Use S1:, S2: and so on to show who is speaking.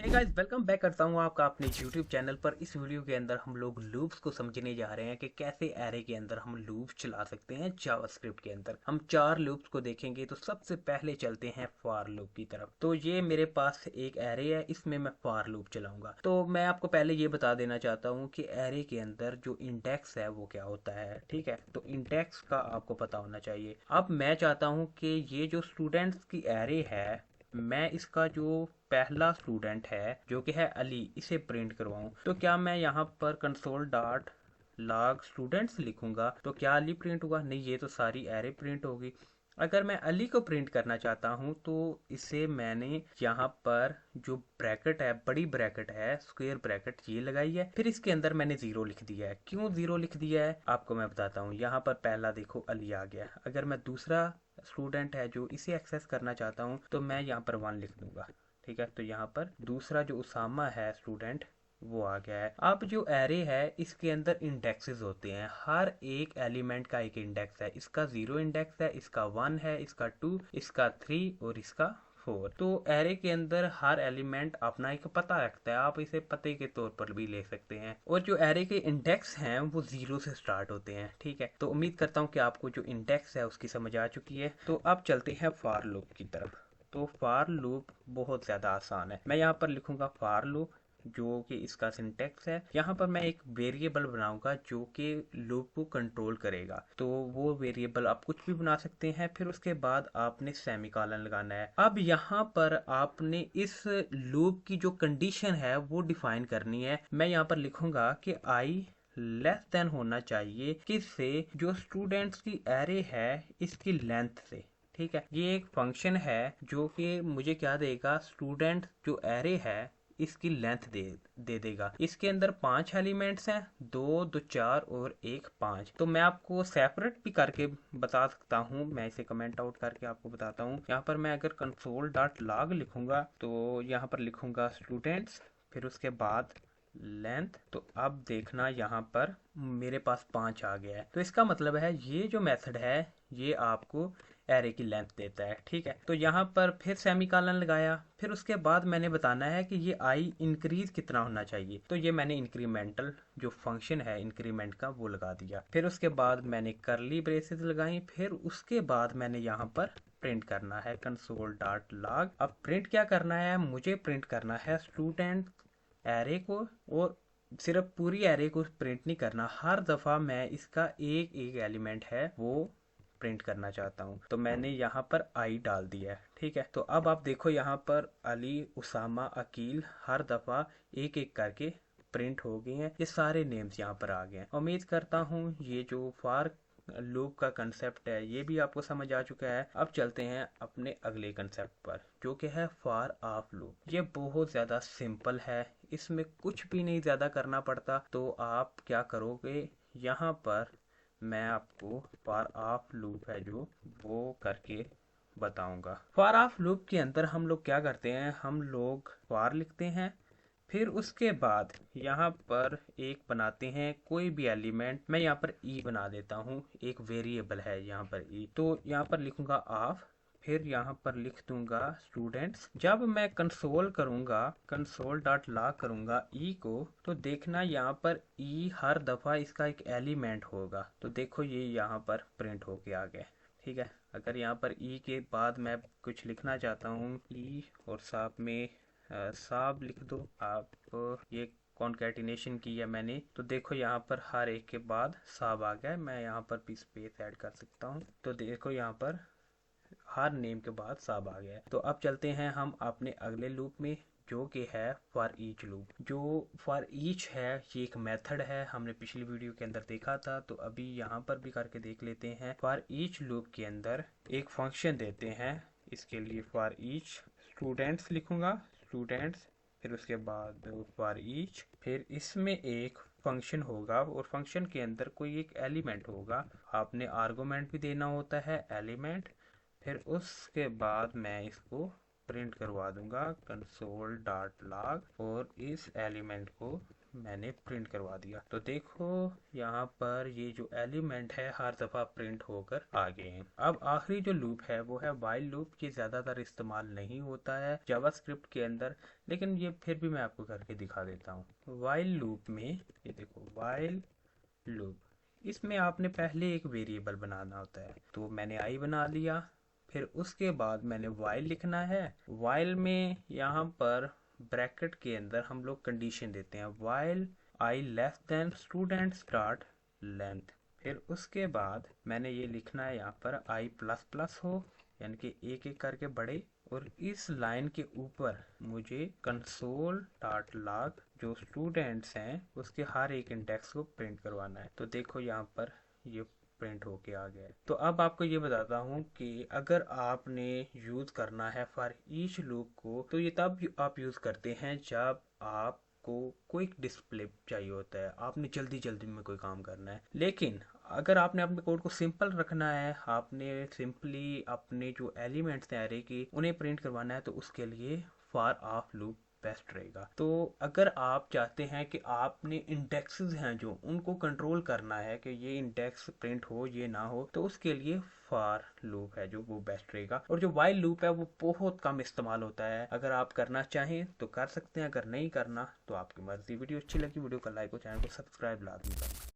S1: Hey guys, welcome back करता हूँ आपका अपने YouTube चैनल पर। इस वीडियो के अंदर हम लोग लूप्स को समझने जा रहे हैं कि कैसे एरे के अंदर हम लूप्स चला सकते हैं जावास्क्रिप्ट के अंदर। हम 4 लूप्स को देखेंगे। तो सबसे पहले चलते हैं फॉर लूप की तरफ। तो ये मेरे पास एक एरे है, इसमें मैं फॉर लूप चलाऊंगा। तो मैं आपको पहले ये बता देना चाहता हूँ कि एरे के अंदर जो इंडेक्स है वो क्या होता है। ठीक है, तो इंडेक्स का आपको पता होना चाहिए। अब मैं चाहता हूँ कि ये जो स्टूडेंट्स की एरे है, मैं इसका जो पहला स्टूडेंट है जो कि है अली, इसे प्रिंट करवाऊं। तो क्या मैं यहाँ पर कंसोल डॉट लॉग स्टूडेंट्स लिखूंगा तो क्या अली प्रिंट होगा? नहीं, ये तो सारी एरे प्रिंट होगी। अगर मैं अली को प्रिंट करना चाहता हूँ तो इसे मैंने यहाँ पर जो ब्रैकेट है, बड़ी ब्रैकेट है, स्क्वायर ब्रैकेट, ये लगाई है। फिर इसके अंदर मैंने जीरो लिख दिया है। क्यों जीरो लिख दिया है आपको मैं बताता हूँ। यहाँ पर पहला देखो अली आ गया। अगर मैं दूसरा स्टूडेंट है जो इसे एक्सेस करना चाहता हूँ तो मैं यहाँ पर 1 लिख दूंगा। ठीक है, तो यहाँ पर दूसरा जो उसामा है स्टूडेंट, वो आ गया है। अब जो एरे है इसके अंदर इंडेक्सेस होते हैं। हर एक एलिमेंट का एक इंडेक्स है। इसका 0 इंडेक्स है, इसका 1 है, इसका 2, इसका 3 और इसका 4। तो एरे के अंदर हर एलिमेंट अपना एक पता रखता है। आप इसे पते के तौर पर भी ले सकते हैं। और जो एरे के इंडेक्स हैं वो 0 से स्टार्ट होते हैं। ठीक है, तो उम्मीद करता हूँ कि आपको जो इंडेक्स है उसकी समझ आ चुकी है। तो अब चलते हैं फॉर लूप की तरफ। तो फॉर लूप बहुत ज़्यादा आसान है। मैं यहाँ पर लिखूंगा फॉर लूप, जो कि इसका सिंटेक्स है। यहाँ पर मैं एक वेरिएबल बनाऊंगा जो कि लूप को कंट्रोल करेगा। तो वो वेरिएबल आप कुछ भी बना सकते हैं। फिर उसके बाद आपने सेमीकोलन लगाना है। अब यहाँ पर आपने इस लूप की जो कंडीशन है वो डिफाइन करनी है। मैं यहाँ पर लिखूंगा कि आई लेस देन होना चाहिए किससे? जो स्टूडेंट्स की एरे है इसकी लेंथ से। ठीक है, ये एक फंक्शन है जो कि मुझे क्या देगा, स्टूडेंट जो एरे है इसकी लेंथ दे देगा। इसके अंदर 5 एलिमेंट्स हैं, 2, 2, 4 और 1, 5। तो मैं आपको सेपरेट भी करके बता सकता हूँ। मैं इसे कमेंट आउट करके आपको बताता हूँ। यहाँ पर मैं अगर कंसोल डॉट लॉग लिखूंगा तो यहाँ पर लिखूंगा स्टूडेंट्स, फिर उसके बाद लेंथ। तो अब देखना यहाँ पर मेरे पास 5 आ गया है। तो इसका मतलब है ये जो मेथड है ये आपको एरे की लेंथ देता है। ठीक है, तो यहाँ पर फिर सेमीकोलन लगाया। फिर उसके बाद मैंने बताना है कि ये आई इंक्रीज कितना होना चाहिए। तो ये मैंने इंक्रीमेंटल जो फंक्शन है इंक्रीमेंट का वो लगा दिया। फिर उसके बाद मैंने करली ब्रेसेस लगाई। फिर उसके बाद मैंने यहाँ पर प्रिंट करना है कंसोल डॉट लॉग। अब प्रिंट क्या करना है? मुझे प्रिंट करना है स्टूडेंट एरे को, और सिर्फ पूरी एरे को प्रिंट नहीं करना। हर दफा मैं इसका एक एक एलिमेंट है वो प्रिंट करना चाहता हूँ। तो मैंने यहाँ पर आई डाल दिया है। ठीक है, तो अब आप देखो यहाँ पर अली, उसामा, अकील हर दफा एक एक करके प्रिंट हो गए हैं। ये सारे नेम्स यहाँ पर आ गए हैं। उम्मीद करता हूँ ये जो फॉर लूप का कंसेप्ट है ये भी आपको समझ आ चुका है। अब चलते हैं अपने अगले कंसेप्ट पर जो कि है फॉर ऑफ लूप। ये बहुत ज़्यादा सिंपल है, इसमें कुछ भी नहीं ज़्यादा करना पड़ता। तो आप क्या करोगे, यहाँ पर मैं आपको फॉर ऑफ लूप है जो वो करके बताऊंगा। फॉर ऑफ लूप के अंदर हम लोग क्या करते हैं, हम लोग फॉर लिखते हैं। फिर उसके बाद यहाँ पर एक बनाते हैं कोई भी एलिमेंट। मैं यहाँ पर ई बना देता हूँ, एक वेरिएबल है यहाँ पर ई। तो यहाँ पर लिखूंगा ऑफ, फिर यहाँ पर लिख दूंगा स्टूडेंट्स। जब मैं कंसोल करूंगा, कंसोल डॉट लॉग करूंगा ई को, तो देखना यहाँ पर ई हर दफा इसका एक एलिमेंट होगा। तो देखो ये यहाँ पर प्रिंट होके आ गया। ठीक है, अगर यहाँ पर ई के बाद मैं कुछ लिखना चाहता हूँ, ई और साथ में साब लिख दो आप। ये कॉन्केटिनेशन की है मैंने। तो देखो यहाँ पर हर एक के बाद साब आ गया है। मैं यहाँ पर भी स्पेस ऐड कर सकता हूँ। तो देखो यहाँ पर हर नेम के बाद साब आ गया है। तो अब चलते हैं हम अपने अगले लूप में जो कि है फॉर ईच लूप। जो फॉर ईच है ये एक मेथड है, हमने पिछली वीडियो के अंदर देखा था। तो अभी यहाँ पर भी करके देख लेते हैं। फॉर ईच लूप के अंदर एक फंक्शन देते हैं। इसके लिए फॉर ईच स्टूडेंट्स लिखूंगा, स्टूडेंट्स, फिर उसके बाद फॉर ईच, फिर इसमें एक फंक्शन होगा और फंक्शन के अंदर कोई एक एलिमेंट होगा। आपने आर्गुमेंट भी देना होता है, एलिमेंट। फिर उसके बाद मैं इसको प्रिंट करवा दूंगा कंसोल डॉट लॉग, और इस एलिमेंट को मैंने प्रिंट करवा दिया। तो देखो यहाँ पर ये जो एलिमेंट है हर दफा प्रिंट होकर आ गए हैं। अब आखिरी जो लूप है वो है व्हाइल लूप। ये ज्यादातर इस्तेमाल नहीं होता है जावास्क्रिप्ट के अंदर, लेकिन ये फिर भी मैं आपको करके दिखा देता हूँ। व्हाइल लूप में ये देखो, व्हाइल लूप, इसमें आपने पहले एक वेरिएबल बनाना होता है। तो मैंने आई बना लिया, फिर उसके बाद मैंने वाइल लिखना है। वाइल में यहाँ पर ब्रैकेट के अंदर हम लोग कंडीशन देते हैं, while I less than student start length. फिर उसके बाद मैंने ये लिखना है यहाँ पर आई प्लस प्लस हो, यानी कि एक एक करके बढ़े। और इस लाइन के ऊपर मुझे कंसोल डॉट लॉग जो स्टूडेंट्स हैं उसके हर एक इंडेक्स को प्रिंट करवाना है। तो देखो यहाँ पर ये प्रिंट होके आ गया है। तो अब आपको ये बताता हूँ कि अगर आपने यूज करना है फॉर ईच लूप को, तो ये तब आप यूज करते हैं जब आपको क्विक डिस्प्ले चाहिए होता है, आपने जल्दी जल्दी में कोई काम करना है। लेकिन अगर आपने अपने कोड को सिंपल रखना है, आपने सिंपली अपने जो एलिमेंट्स हैं एरे की उन्हें प्रिंट करवाना है, तो उसके लिए फॉर ऑफ लूप बेस्ट रहेगा। तो अगर आप चाहते हैं कि आपने इंडेक्सेस हैं जो उनको कंट्रोल करना है कि ये इंडेक्स प्रिंट हो ये ना हो, तो उसके लिए फॉर लूप है जो वो बेस्ट रहेगा। और जो व्हाइल लूप है वो बहुत कम इस्तेमाल होता है। अगर आप करना चाहें तो कर सकते हैं, अगर नहीं करना तो आपकी मर्जी। वीडियो अच्छी लगी वीडियो को लाइक और चैनल को सब्सक्राइब ला दूंगा।